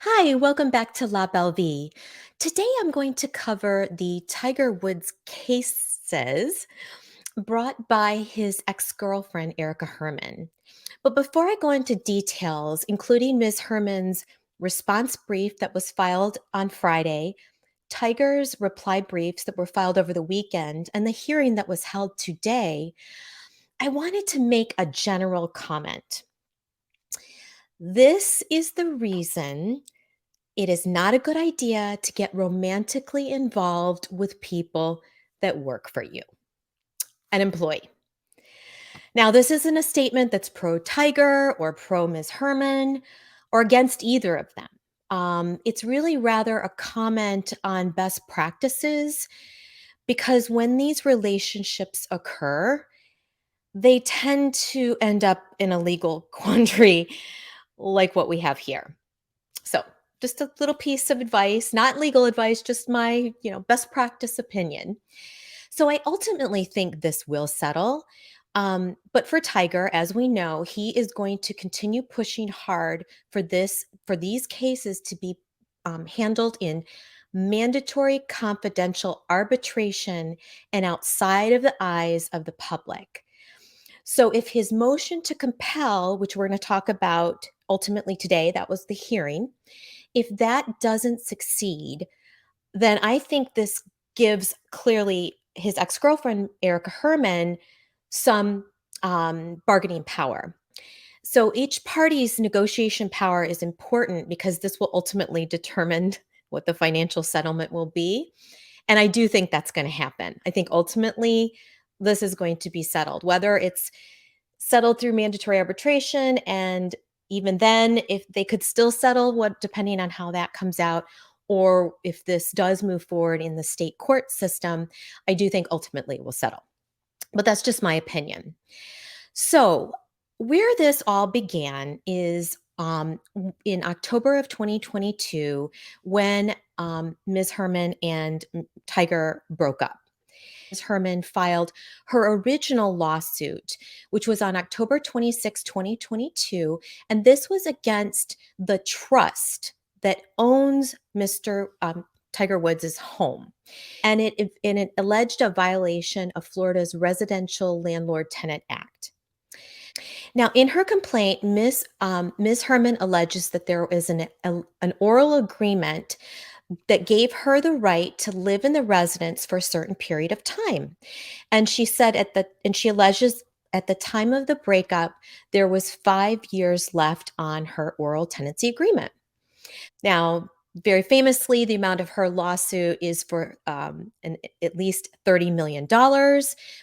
Hi, welcome back to La Belle Vie. Today I'm going to cover the Tiger Woods cases brought by his ex girlfriend, Erica Herman. But before I go into details, including Ms. Herman's response brief that was filed on Friday, Tiger's reply briefs that were filed over the weekend, and the hearing that was held today, I wanted to make a general comment. This is the reason it is not a good idea to get romantically involved with people that work for you, an employee. Now, this isn't a statement that's pro Tiger or pro Ms. Herman or against either of them. It's really rather a comment on best practices because when these relationships occur, they tend to end up in a legal quandary like what we have here. So, just a little piece of advice, not legal advice, just my, best practice opinion. So I ultimately think this will settle. But for Tiger, as we know, he is going to continue pushing hard for these cases to be handled in mandatory confidential arbitration and outside of the eyes of the public. So if his motion to compel, which we're going to talk about ultimately today, that was the hearing, if that doesn't succeed, then I think this gives clearly his ex girlfriend, Erica Herman, some bargaining power. So each party's negotiation power is important because this will ultimately determine what the financial settlement will be. And I do think that's going to happen. I think ultimately this is going to be settled, whether it's settled through mandatory arbitration. And even then, if they could still settle, what depending on how that comes out, or if this does move forward in the state court system, I do think ultimately it will settle. But that's just my opinion. So, where this all began is in October of 2022 when Ms. Herman and Tiger broke up. Ms. Herman filed her original lawsuit, which was on October 26, 2022. And this was against the trust that owns Mr. Tiger Woods' home. And it alleged a violation of Florida's Residential Landlord Tenant Act. Now, in her complaint, Ms. Herman alleges that there is an oral agreement that gave her the right to live in the residence for a certain period of time. And she alleges at the time of the breakup, there was 5 years left on her oral tenancy agreement. Now, very famously, the amount of her lawsuit is for at least $30 million,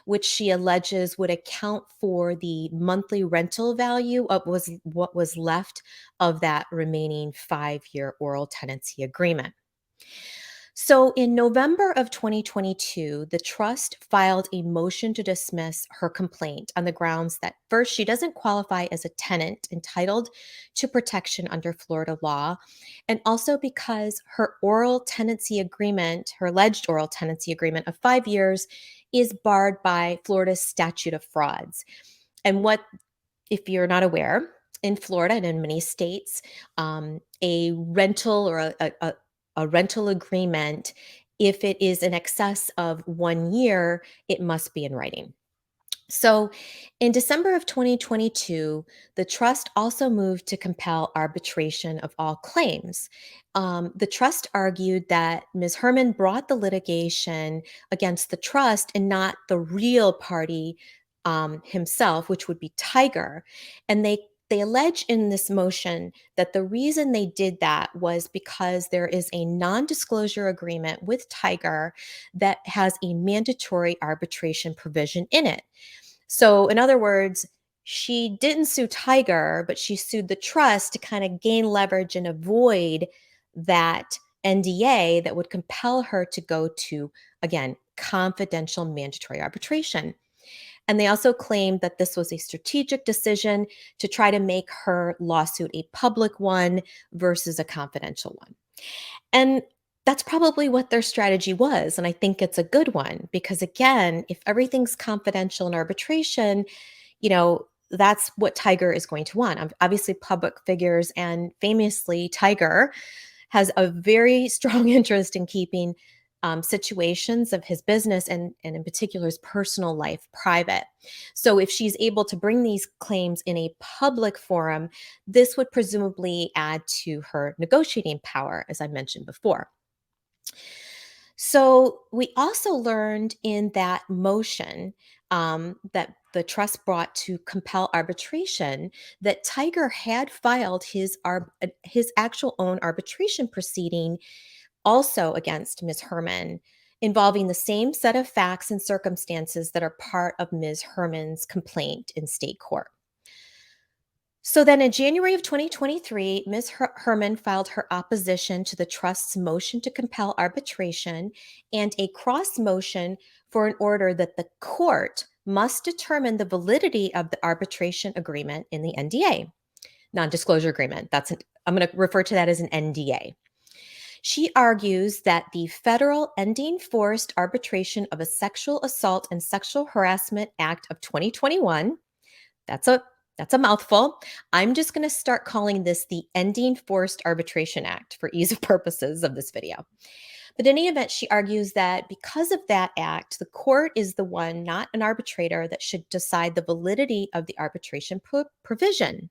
which she alleges would account for the monthly rental value of what was left of that remaining 5-year oral tenancy agreement. So in November of 2022, the trust filed a motion to dismiss her complaint on the grounds that first, she doesn't qualify as a tenant entitled to protection under Florida law, and also because her alleged oral tenancy agreement of 5 years, is barred by Florida's statute of frauds. And if you're not aware, in Florida and in many states, a rental or a rental agreement, if it is in excess of 1 year, it must be in writing. So in December of 2022, the trust also moved to compel arbitration of all claims. The trust argued that Ms. Herman brought the litigation against the trust and not the real party himself, which would be Tiger. And they allege in this motion that the reason they did that was because there is a non-disclosure agreement with Tiger that has a mandatory arbitration provision in it. So, in other words, she didn't sue Tiger, but she sued the trust to kind of gain leverage and avoid that NDA that would compel her to go to, again, confidential mandatory arbitration. And they also claimed that this was a strategic decision to try to make her lawsuit a public one versus a confidential one. And that's probably what their strategy was. And I think it's a good one because, again, if everything's confidential in arbitration, you know, that's what Tiger is going to want. Obviously, public figures, and famously, Tiger has a very strong interest in keeping situations of his business and in particular his personal life private. So if she's able to bring these claims in a public forum, this would presumably add to her negotiating power, as I mentioned before. So we also learned in that motion that the trust brought to compel arbitration that Tiger had filed his actual own arbitration proceeding also against Ms. Herman, involving the same set of facts and circumstances that are part of Ms. Herman's complaint in state court. So then in January of 2023, Ms. Herman filed her opposition to the trust's motion to compel arbitration and a cross motion for an order that the court must determine the validity of the arbitration agreement in the NDA, non-disclosure agreement. I'm going to refer to that as an NDA. She argues that the Federal Ending Forced Arbitration of a Sexual Assault and Sexual Harassment Act of 2021, that's a mouthful. I'm just going to start calling this the Ending Forced Arbitration Act for ease of purposes of this video. But in any event, she argues that because of that act, the court is the one, not an arbitrator, that should decide the validity of the arbitration provision.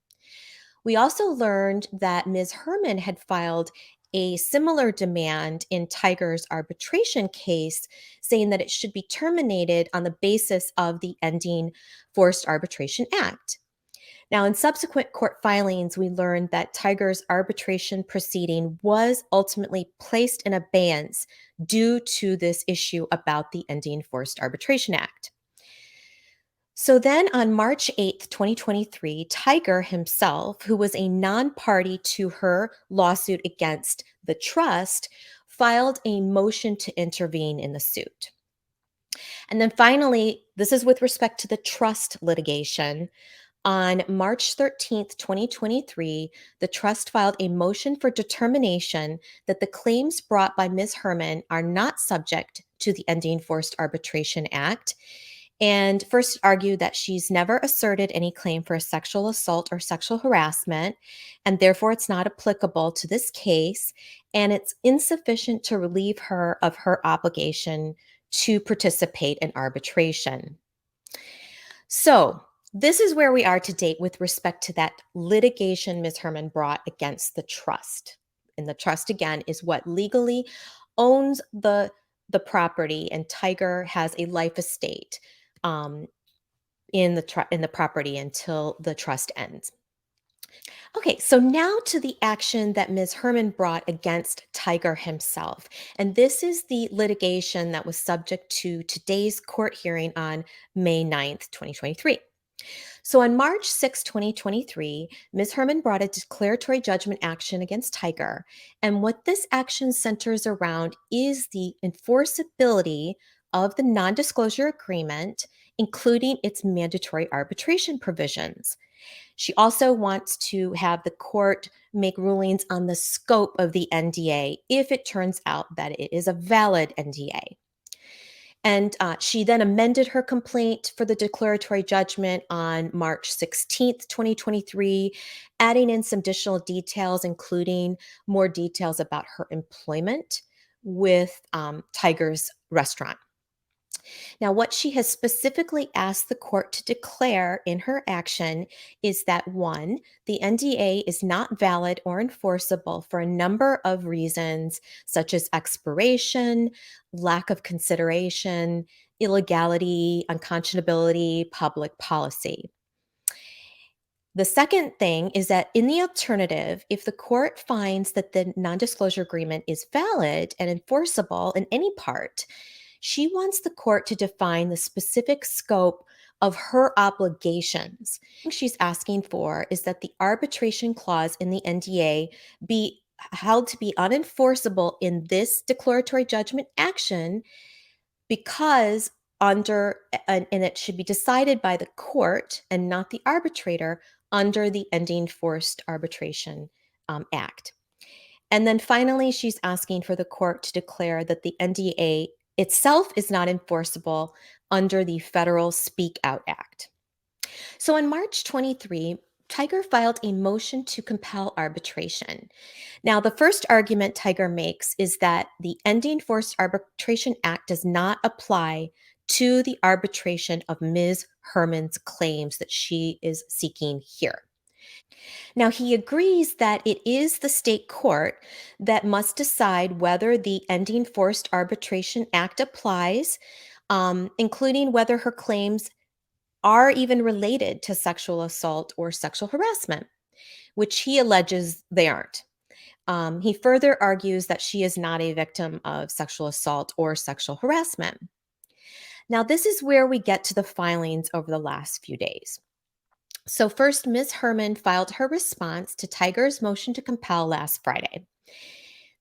We also learned that Ms. Herman had filed a similar demand in Tiger's arbitration case, saying that it should be terminated on the basis of the Ending Forced Arbitration Act. Now, in subsequent court filings, we learned that Tiger's arbitration proceeding was ultimately placed in abeyance due to this issue about the Ending Forced Arbitration Act. So then on March 8th, 2023, Tiger himself, who was a non-party to her lawsuit against the trust, filed a motion to intervene in the suit. And then finally, this is with respect to the trust litigation. On March 13th, 2023, the trust filed a motion for determination that the claims brought by Ms. Herman are not subject to the Ending Forced Arbitration Act, and first argued that she's never asserted any claim for a sexual assault or sexual harassment, and therefore it's not applicable to this case, and it's insufficient to relieve her of her obligation to participate in arbitration. So, this is where we are to date with respect to that litigation Ms. Herman brought against the trust. And the trust, again, is what legally owns the property, and Tiger has a life estate in the property until the trust ends. Okay, so now to the action that Ms. Herman brought against Tiger himself. And this is the litigation that was subject to today's court hearing on May 9th, 2023. So on March 6, 2023, Ms. Herman brought a declaratory judgment action against Tiger. And what this action centers around is the enforceability of the non-disclosure agreement, including its mandatory arbitration provisions. She also wants to have the court make rulings on the scope of the NDA if it turns out that it is a valid NDA. And she then amended her complaint for the declaratory judgment on March 16th, 2023, adding in some additional details, including more details about her employment with Tiger's restaurant. Now, what she has specifically asked the court to declare in her action is that one, the NDA is not valid or enforceable for a number of reasons, such as expiration, lack of consideration, illegality, unconscionability, public policy. The second thing is that in the alternative, if the court finds that the non-disclosure agreement is valid and enforceable in any part, she wants the court to define the specific scope of her obligations. What she's asking for is that the arbitration clause in the NDA be held to be unenforceable in this declaratory judgment action because and it should be decided by the court and not the arbitrator under the Ending Forced Arbitration Act. And then finally, she's asking for the court to declare that the NDA itself is not enforceable under the Federal Speak Out Act. So on March 23, Tiger filed a motion to compel arbitration. Now, the first argument Tiger makes is that the Ending Forced Arbitration Act does not apply to the arbitration of Ms. Herman's claims that she is seeking here. Now, he agrees that it is the state court that must decide whether the Ending Forced Arbitration Act applies, including whether her claims are even related to sexual assault or sexual harassment, which he alleges they aren't. He further argues that she is not a victim of sexual assault or sexual harassment. Now, this is where we get to the filings over the last few days. So, first, Ms. Herman filed her response to Tiger's motion to compel last Friday.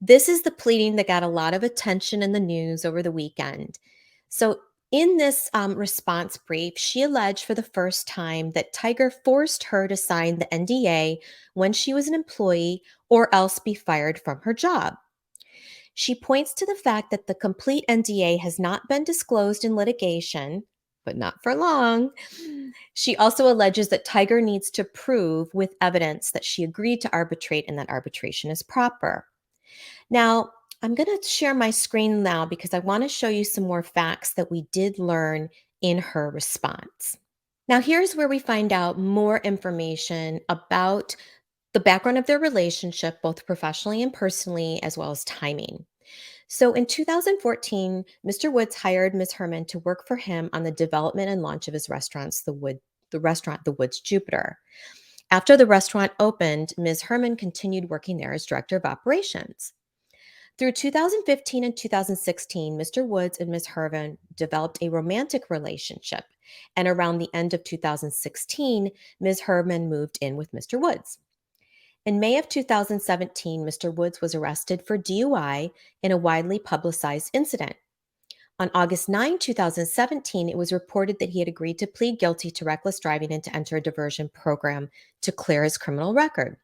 This is the pleading that got a lot of attention in the news over the weekend. So, in this response brief, she alleged for the first time that Tiger forced her to sign the NDA when she was an employee or else be fired from her job. She points to the fact that the complete NDA has not been disclosed in litigation, but not for long. She also alleges that Tiger needs to prove with evidence that she agreed to arbitrate and that arbitration is proper. Now, I'm going to share my screen now because I want to show you some more facts that we did learn in her response. Now, here's where we find out more information about the background of their relationship, both professionally and personally, as well as timing. So in 2014, Mr. Woods hired Ms. Herman to work for him on the development and launch of his restaurants, the restaurant The Woods Jupiter. After the restaurant opened, Ms. Herman continued working there as director of operations. Through 2015 and 2016, Mr. Woods and Ms. Herman developed a romantic relationship. And around the end of 2016, Ms. Herman moved in with Mr. Woods. In May of 2017, Mr. Woods was arrested for DUI in a widely publicized incident. On August 9, 2017, it was reported that he had agreed to plead guilty to reckless driving and to enter a diversion program to clear his criminal record.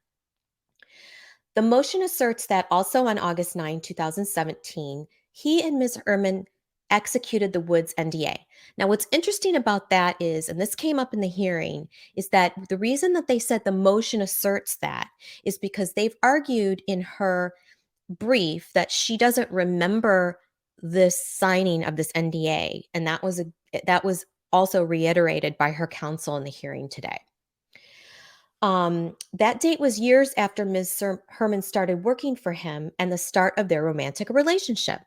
The motion asserts that also on August 9, 2017, he and Ms. Herman executed the Woods NDA. Now, what's interesting about that is, and this came up in the hearing, is that the reason that they said the motion asserts that is because they've argued in her brief that she doesn't remember this signing of this NDA, and that was also reiterated by her counsel in the hearing today. That date was years after Ms. Herman started working for him and the start of their romantic relationship.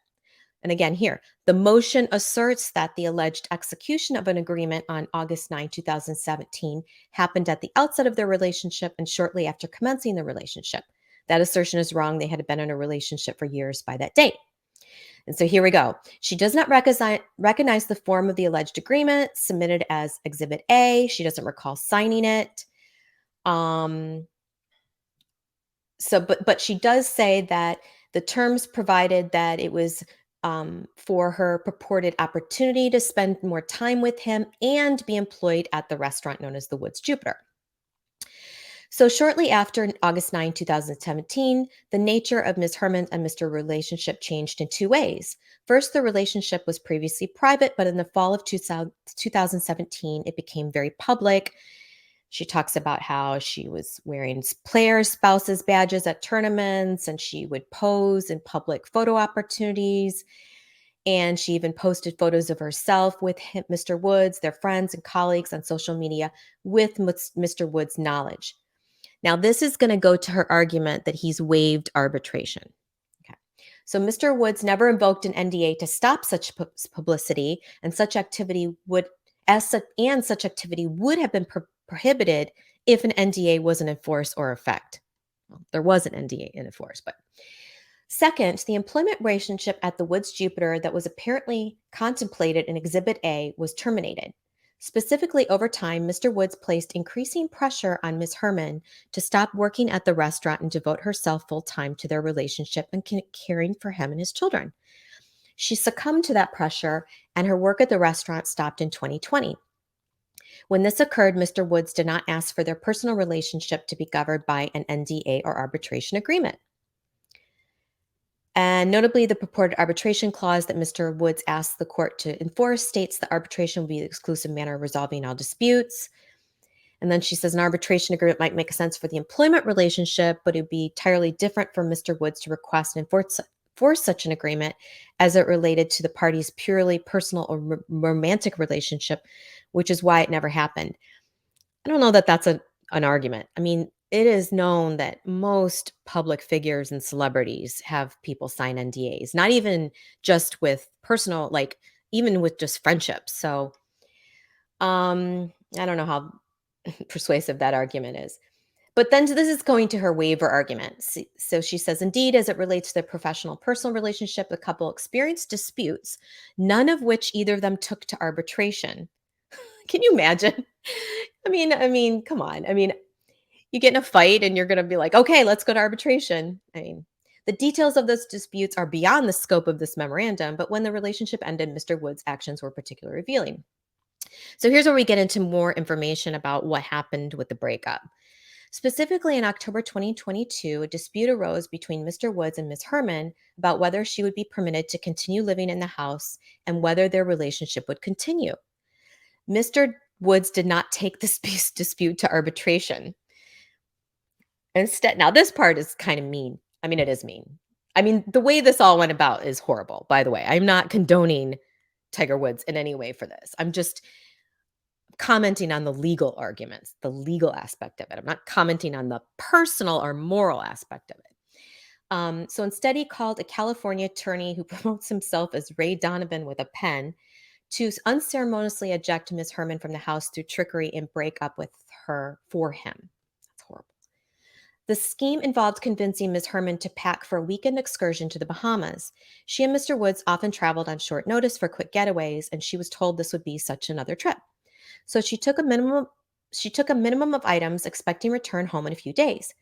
And again, here, the motion asserts that the alleged execution of an agreement on August 9, 2017 happened at the outset of their relationship and shortly after commencing the relationship. That assertion is wrong. They had been in a relationship for years by that date. And so here we go. She does not recognize the form of the alleged agreement submitted as Exhibit A. She doesn't recall signing it. But she does say that the terms provided that it was for her purported opportunity to spend more time with him and be employed at the restaurant known as the Woods Jupiter. So shortly after August 9, 2017, the nature of Ms. Herman and Mr. relationship changed in two ways. First, the relationship was previously private, but in the fall of 2017, it became very public. She talks about how she was wearing players' spouses' badges at tournaments, and she would pose in public photo opportunities. And she even posted photos of herself with Mr. Woods, their friends and colleagues on social media with Mr. Woods' knowledge. Now, this is going to go to her argument that he's waived arbitration. Okay. So Mr. Woods never invoked an NDA to stop such publicity, and such activity would have been prohibited if an NDA wasn't in force or effect. Well, there was an NDA in force, but second, the employment relationship at the Woods Jupiter that was apparently contemplated in Exhibit A was terminated. Specifically, over time, Mr. Woods placed increasing pressure on Ms. Herman to stop working at the restaurant and devote herself full time to their relationship and caring for him and his children. She succumbed to that pressure, and her work at the restaurant stopped in 2020. When this occurred, Mr. Woods did not ask for their personal relationship to be governed by an NDA or arbitration agreement. And notably, the purported arbitration clause that Mr. Woods asked the court to enforce states that arbitration will be the exclusive manner of resolving all disputes. And then she says an arbitration agreement might make sense for the employment relationship, but it would be entirely different for Mr. Woods to request and enforce such an agreement as it related to the parties' purely personal or romantic relationship, which is why it never happened. I don't know that that's an argument. I mean, it is known that most public figures and celebrities have people sign NDAs, not even just with personal, like even with just friendships. So, I don't know how persuasive that argument is. But then this is going to her waiver argument. So she says, indeed, as it relates to their professional personal relationship, the couple experienced disputes, none of which either of them took to arbitration. Can you imagine? I mean, come on. I mean, you get in a fight and you're going to be like, okay, let's go to arbitration. I mean, the details of those disputes are beyond the scope of this memorandum, but when the relationship ended, Mr. Wood's actions were particularly revealing. So here's where we get into more information about what happened with the breakup. Specifically, in October 2022, a dispute arose between Mr. Woods and Ms. Herman about whether she would be permitted to continue living in the house and whether their relationship would continue. Mr. Woods did not take this dispute to arbitration. Instead, now this part is kind of mean. I mean, it is mean. I mean, the way this all went about is horrible, by the way. I'm not condoning Tiger Woods in any way for this. I'm just commenting on the legal arguments, the legal aspect of it. I'm not commenting on the personal or moral aspect of it. So instead, he called a California attorney who promotes himself as Ray Donovan with a pen to unceremoniously eject Ms. Herman from the house through trickery and break up with her for him. That's horrible. The scheme involved convincing Ms. Herman to pack for a weekend excursion to the Bahamas. She and Mr. Woods often traveled on short notice for quick getaways, and she was told this would be such another trip. So she took a minimum of items, expecting return home in a few days.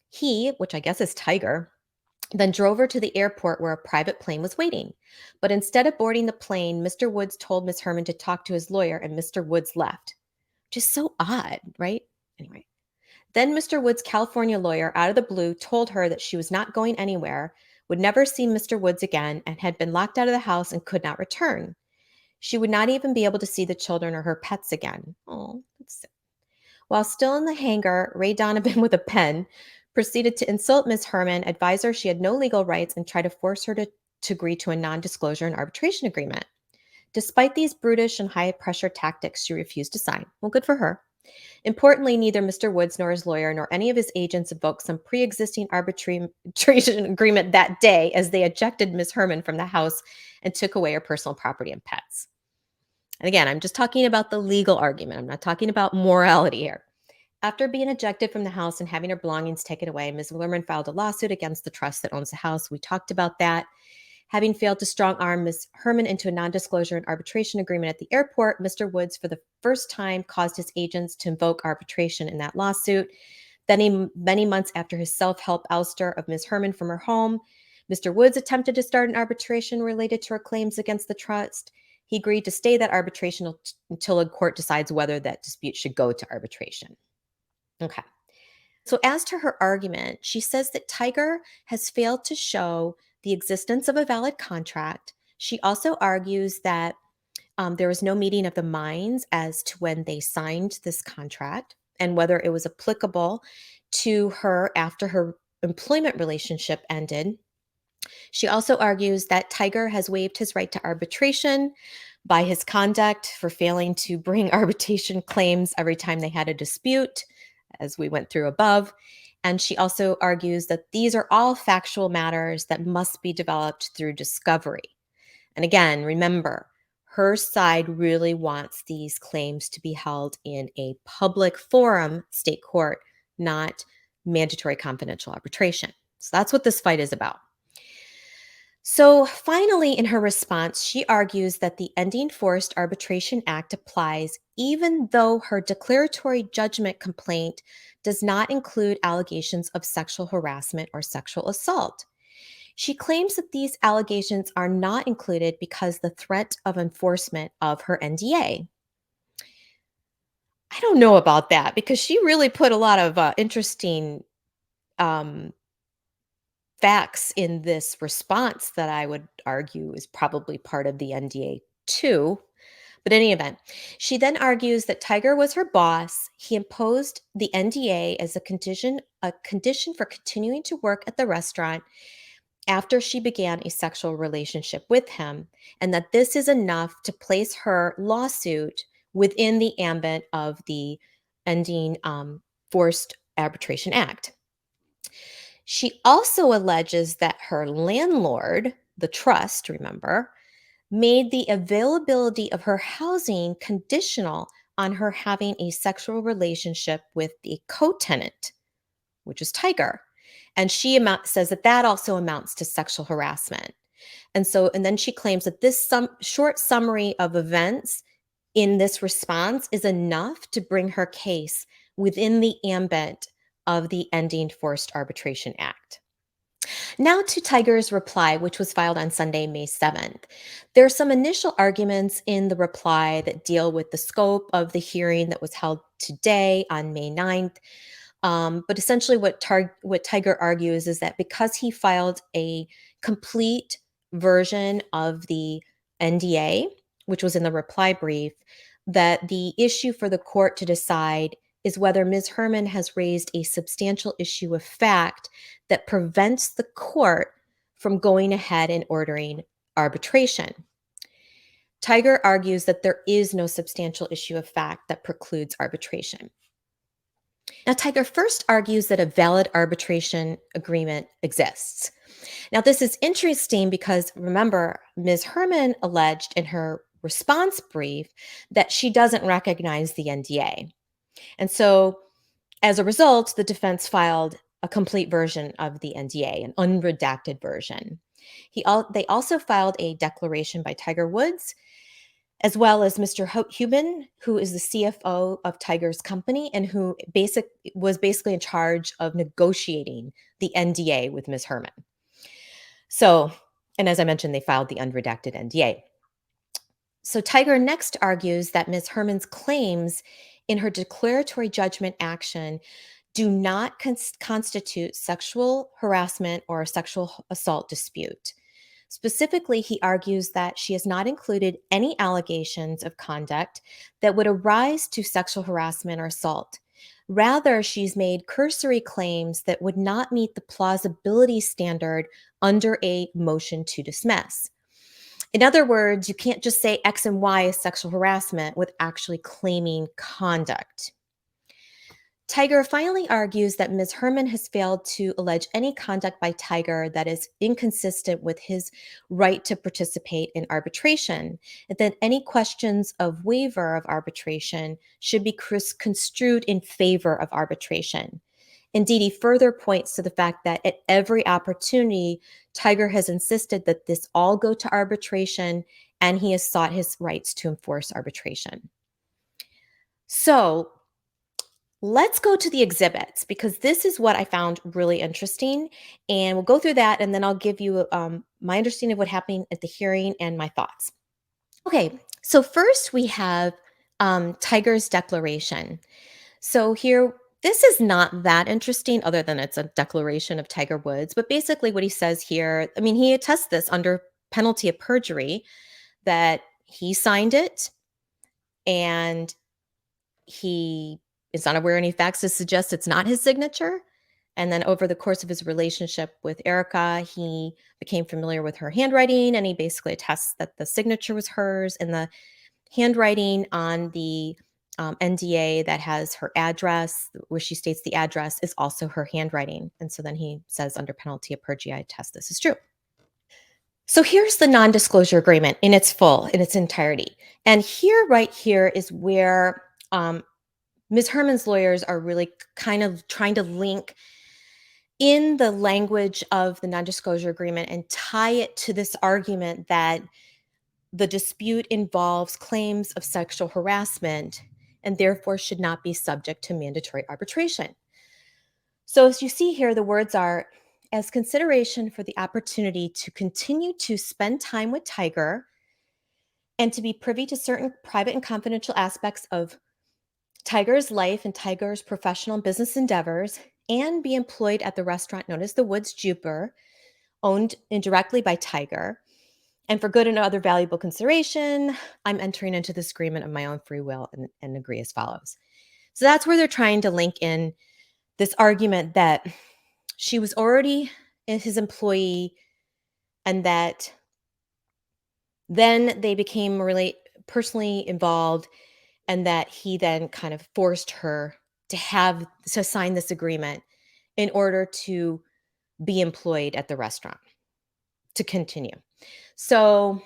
He, which I guess is Tiger, then drove her to the airport where a private plane was waiting. But instead of boarding the plane, Mr. Woods told Miss Herman to talk to his lawyer, and Mr. Woods left. Just so odd, right? Anyway. Then Mr. Woods' California lawyer, out of the blue, told her that she was not going anywhere, would never see Mr. Woods again, and had been locked out of the house and could not return. She would not even be able to see the children or her pets again. Oh, that's sad. While still in the hangar, Ray Donovan, with a pen, proceeded to insult Ms. Herman, advise her she had no legal rights, and try to force her to agree to a non-disclosure and arbitration agreement. Despite these brutish and high-pressure tactics, she refused to sign. Well, good for her. Importantly, neither Mr. Woods nor his lawyer nor any of his agents invoked some pre-existing arbitration agreement that day, as they ejected Ms. Herman from the house and took away her personal property and pets. And again, I'm just talking about the legal argument. I'm not talking about morality here. After being ejected from the house and having her belongings taken away, Ms. Lerman filed a lawsuit against the trust that owns the house. We talked about that. Having failed to strong arm Ms. Herman into a non-disclosure and arbitration agreement at the airport, Mr. Woods, for the first time, caused his agents to invoke arbitration in that lawsuit. Then, many months after his self-help ouster of Ms. Herman from her home, Mr. Woods attempted to start an arbitration related to her claims against the trust. He agreed to stay that arbitration until a court decides whether that dispute should go to arbitration. Okay. So, as to her argument, she says that Tiger has failed to show the existence of a valid contract. She also argues that there was no meeting of the minds as to when they signed this contract and whether it was applicable to her after her employment relationship ended. She also argues that Tiger has waived his right to arbitration by his conduct for failing to bring arbitration claims every time they had a dispute, as we went through above. And she also argues that these are all factual matters that must be developed through discovery. And again, remember, her side really wants these claims to be held in a public forum, state court, not mandatory confidential arbitration. So that's what this fight is about. So finally, in her response, she argues that the Ending Forced Arbitration Act applies even though her declaratory judgment complaint does not include allegations of sexual harassment or sexual assault. She claims that these allegations are not included because the threat of enforcement of her NDA. I don't know about that because she really put a lot of interesting um, facts in this response that I would argue is probably part of the NDA too. But in any event, she then argues that Tiger was her boss. He imposed the NDA as a condition for continuing to work at the restaurant after she began a sexual relationship with him, and that this is enough to place her lawsuit within the ambit of the Ending Forced Arbitration Act. She also alleges that her landlord, the trust, remember, made the availability of her housing conditional on her having a sexual relationship with the co-tenant, which is Tiger. And says that that also amounts to sexual harassment. And then she claims that this short summary of events in this response is enough to bring her case within the ambit of the Ending Forced Arbitration Act. Now to Tiger's reply, which was filed on Sunday, May 7th. There are some initial arguments in the reply that deal with the scope of the hearing that was held today on May 9th. But essentially, what Tiger argues is that because he filed a complete version of the NDA, which was in the reply brief, that the issue for the court to decide is whether Ms. Herman has raised a substantial issue of fact that prevents the court from going ahead and ordering arbitration. Tiger argues that there is no substantial issue of fact that precludes arbitration. Now, Tiger first argues that a valid arbitration agreement exists. Now, this is interesting because remember, Ms. Herman alleged in her response brief that she doesn't recognize the NDA. And so, as a result, the defense filed a complete version of the NDA, an unredacted version. They also filed a declaration by Tiger Woods, as well as Mr. Huban, who is the CFO of Tiger's company and who was basically in charge of negotiating the NDA with Ms. Herman. So, and as I mentioned, they filed the unredacted NDA. So Tiger next argues that Ms. Herman's claims in her declaratory judgment action do not constitute sexual harassment or a sexual assault dispute. Specifically, he argues that she has not included any allegations of conduct that would arise to sexual harassment or assault. Rather, she's made cursory claims that would not meet the plausibility standard under a motion to dismiss. In other words, you can't just say X and Y is sexual harassment with actually claiming conduct. Tiger finally argues that Ms. Herman has failed to allege any conduct by Tiger that is inconsistent with his right to participate in arbitration, and that any questions of waiver of arbitration should be construed in favor of arbitration. Indeed, he further points to the fact that at every opportunity, Tiger has insisted that this all go to arbitration, and he has sought his rights to enforce arbitration. So, let's go to the exhibits because this is what I found really interesting. And we'll go through that and then I'll give you my understanding of what happened at the hearing and my thoughts. Okay, so first we have Tiger's declaration. So here, this is not that interesting other than it's a declaration of Tiger Woods. But basically, what he says here, I mean, he attests this under penalty of perjury that he signed it and he is not aware of any facts to suggest it's not his signature. And then over the course of his relationship with Erica, he became familiar with her handwriting and he basically attests that the signature was hers and the handwriting on the NDA that has her address, where she states the address, is also her handwriting. And so then he says, under penalty of perjury, I attest this is true. So here's the non-disclosure agreement in its entirety. And here, right here, is where Ms. Herman's lawyers are really kind of trying to link in the language of the non-disclosure agreement and tie it to this argument that the dispute involves claims of sexual harassment and therefore should not be subject to mandatory arbitration. So as you see here, the words are, as consideration for the opportunity to continue to spend time with Tiger and to be privy to certain private and confidential aspects of Tiger's life and Tiger's professional and business endeavors, and be employed at the restaurant known as the Woods Jupiter, owned indirectly by Tiger, And for good and other valuable consideration, I'm entering into this agreement of my own free will and agree as follows. So that's where they're trying to link in this argument that she was already his employee and that then they became really personally involved and that he then kind of forced her to sign this agreement in order to be employed at the restaurant to continue. So,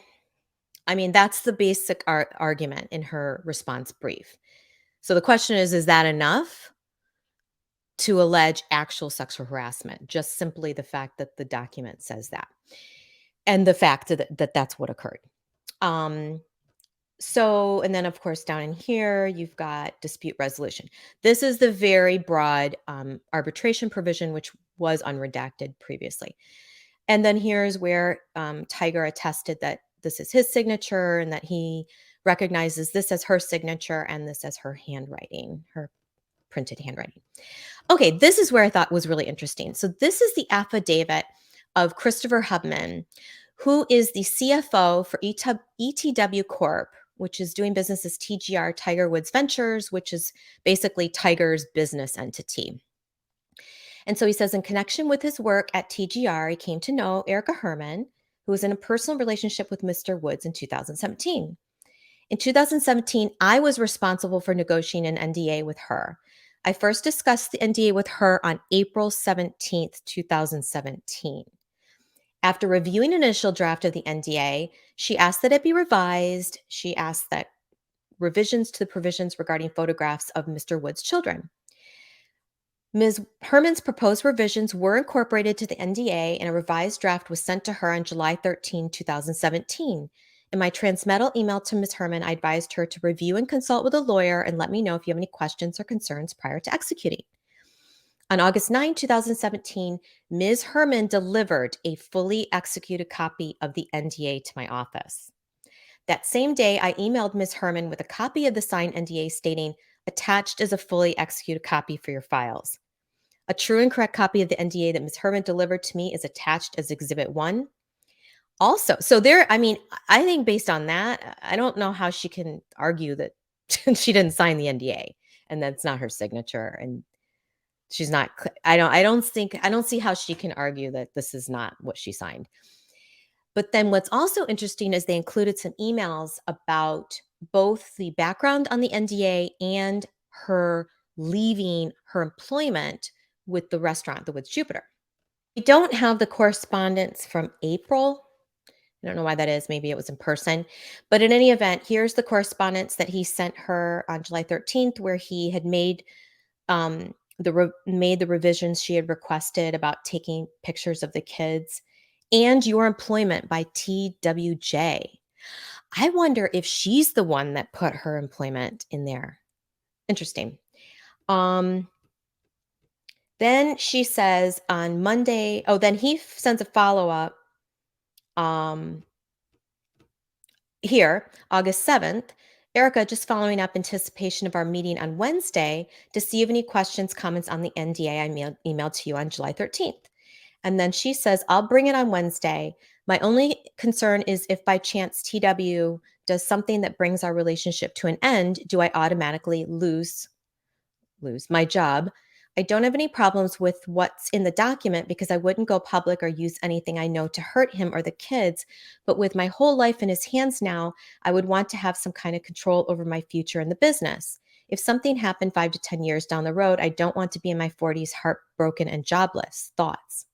I mean, that's the basic argument in her response brief. So the question is that enough to allege actual sexual harassment? Just simply the fact that the document says that, and the fact that that's what occurred. Um, and then of course down in here you've got dispute resolution. This is the very broad arbitration provision, which was unredacted previously. And then here's where Tiger attested that this is his signature and that he recognizes this as her signature and this as her handwriting, her printed handwriting. Okay, this is where I thought was really interesting. So this is the affidavit of Christopher Hubman, who is the CFO for ETW Corp, which is doing business as TGR, Tiger Woods Ventures, which is basically Tiger's business entity. And so he says, in connection with his work at TGR, he came to know Erica Herman, who was in a personal relationship with Mr. Woods in 2017. In 2017, I was responsible for negotiating an NDA with her. I first discussed the NDA with her on April 17th, 2017. After reviewing an initial draft of the NDA, she asked that it be revised. She asked that revisions to the provisions regarding photographs of Mr. Wood's children. Ms. Herman's proposed revisions were incorporated to the NDA, and a revised draft was sent to her on July 13, 2017. In my transmittal email to Ms. Herman, I advised her to review and consult with a lawyer and let me know if you have any questions or concerns prior to executing. On August 9, 2017, Ms. Herman delivered a fully executed copy of the NDA to my office. That same day, I emailed Ms. Herman with a copy of the signed NDA stating, attached is a fully executed copy for your files. A true and correct copy of the NDA that Ms. Herman delivered to me is attached as Exhibit 1. Also, so I mean, I think based on that, I don't know how she can argue that she didn't sign the NDA and that's not her signature and she's not I don't see how she can argue that this is not what she signed. But then what's also interesting is they included some emails about both the background on the NDA and her leaving her employment with the restaurant, the Woods Jupiter. We don't have the correspondence from April. I don't know why that is. Maybe it was in person. But in any event, here's the correspondence that he sent her on July 13th, where he had made made the revisions she had requested about taking pictures of the kids and your employment by TWJ. I wonder if she's the one that put her employment in there. Interesting. Then she says on Monday, then he sends a follow-up here, August 7th. Erica, just following up anticipation of our meeting on Wednesday to see if any questions, comments on the NDA I emailed to you on July 13th. And then she says, I'll bring it on Wednesday. My only concern is if by chance TW does something that brings our relationship to an end, do I automatically lose my job? I don't have any problems with what's in the document because I wouldn't go public or use anything I know to hurt him or the kids. But with my whole life in his hands now, I would want to have some kind of control over my future in the business. If something happened 5 to 10 years down the road, I don't want to be in my 40s heartbroken and jobless. Thoughts?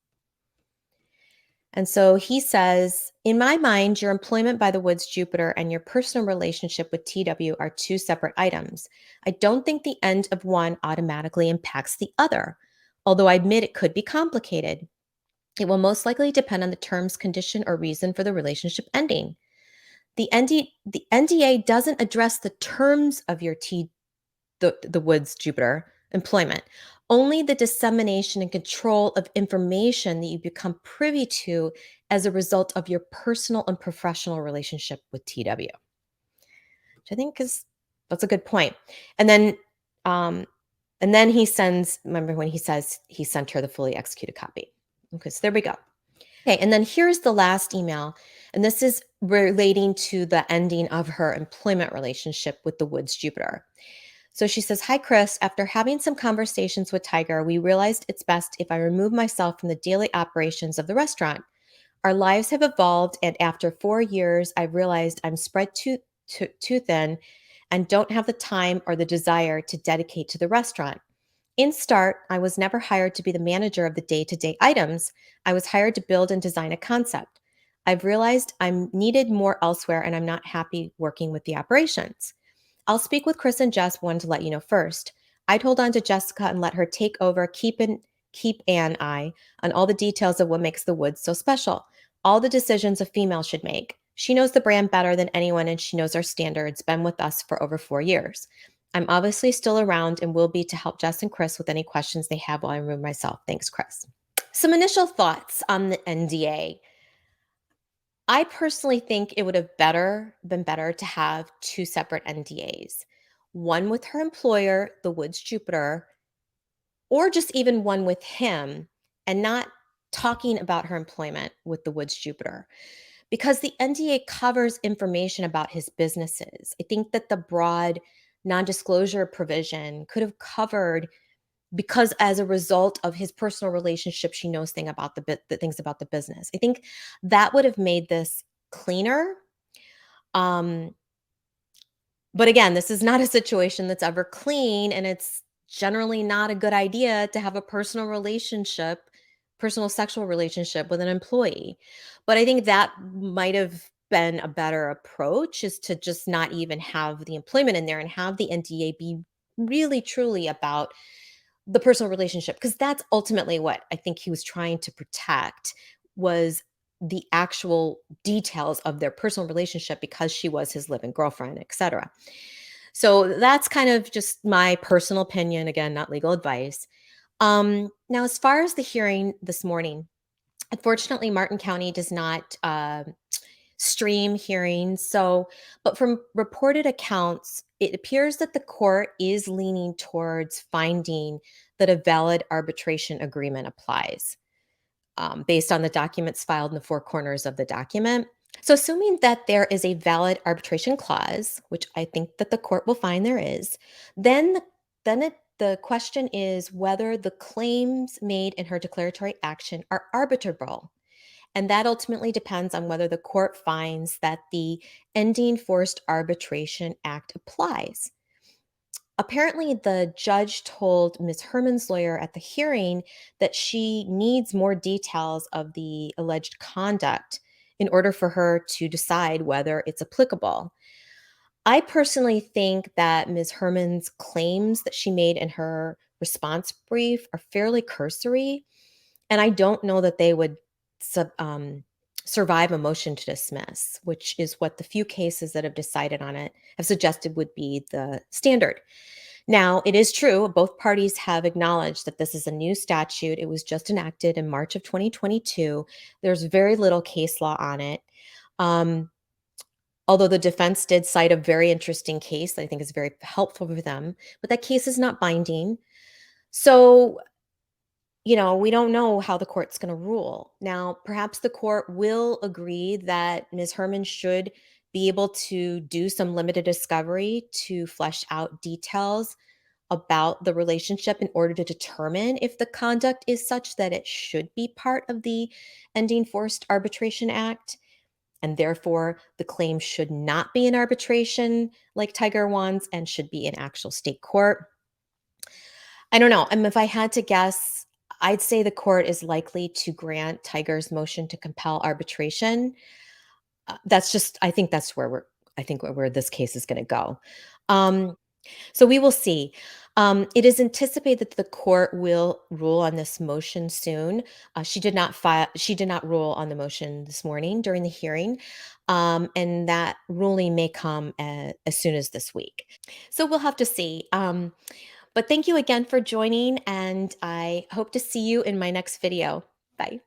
And so he says, in my mind, your employment by the Woods Jupiter and your personal relationship with TW are two separate items. I don't think the end of one automatically impacts the other, although I admit it could be complicated. It will most likely depend on the terms, condition, or reason for the relationship ending. The NDA doesn't address the terms of your the Woods Jupiter employment, only the dissemination and control of information that you become privy to as a result of your personal and professional relationship with TW, which I think that's a good point. And then he sends, remember when he says he sent her the fully executed copy. Okay, so there we go. Okay, and then here's the last email. And this is relating to the ending of her employment relationship with the Woods Jupiter. So she says, "Hi, Chris. After having some conversations with Tiger, we realized it's best if I remove myself from the daily operations of the restaurant. Our lives have evolved, and after 4 years, I've realized I'm spread too thin and don't have the time or the desire to dedicate to the restaurant. In start, I was never hired to be the manager of the day to day items. I was hired to build and design a concept. I've realized I'm needed more elsewhere and I'm not happy working with the operations. I'll speak with Chris and Jess. Wanted to let you know first. I'd hold on to Jessica and let her take over, keep an eye on all the details of what makes the Woods so special. All the decisions a female should make. She knows the brand better than anyone and she knows our standards, been with us for over 4 years. I'm obviously still around and will be to help Jess and Chris with any questions they have while I remove myself. Thanks, Chris." Some initial thoughts on the NDA. I personally think it would have been better to have two separate NDAs. One with her employer, the Woods Jupiter, or just even one with him, and not talking about her employment with the Woods Jupiter, because the NDA covers information about his businesses. I think that the broad non-disclosure provision could have covered, because as a result of his personal relationship, she knows the things about the business. I think that would have made this cleaner. Um, but again, this is not a situation that's ever clean, and it's generally not a good idea to have a personal sexual relationship with an employee. But I think that might have been a better approach, is to just not even have the employment in there and have the NDA be really truly about the personal relationship, because that's ultimately what I think he was trying to protect, was the actual details of their personal relationship, because she was his live-in girlfriend, etc. So that's kind of just my personal opinion, again, not legal advice. Now, as far as the hearing this morning, unfortunately, Martin County does not stream hearings. So, but from reported accounts, it appears that the court is leaning towards finding that a valid arbitration agreement applies, based on the documents filed in the four corners of the document. So, assuming that there is a valid arbitration clause, which I think that the court will find there is, then the question is whether the claims made in her declaratory action are arbitrable. And that ultimately depends on whether the court finds that the Ending Forced Arbitration Act applies. Apparently, the judge told Ms. Herman's lawyer at the hearing that she needs more details of the alleged conduct in order for her to decide whether it's applicable. I personally think that Ms. Herman's claims that she made in her response brief are fairly cursory, and I don't know that they would sub survive a motion to dismiss, which is what the few cases that have decided on it have suggested would be the standard. Now, it is true, both parties have acknowledged that this is a new statute. It was just enacted in March of 2022. There's very little case law on it. Um, Although the defense did cite a very interesting case that I think is very helpful for them, but that case is not binding. So, we don't know how the court's going to rule. Now, perhaps the court will agree that Ms. Herman should be able to do some limited discovery to flesh out details about the relationship in order to determine if the conduct is such that it should be part of the Ending Forced Arbitration Act. And therefore, the claim should not be in arbitration like Tiger wants and should be in actual state court. I don't know. If I had to guess, I'd say the court is likely to grant Tiger's motion to compel arbitration. That's just, I think where this case is going to go. Um, so we will see. It is anticipated that the court will rule on this motion soon. She did not rule on the motion this morning during the hearing, and that ruling may come as soon as this week. So we'll have to see. But thank you again for joining, and I hope to see you in my next video. Bye.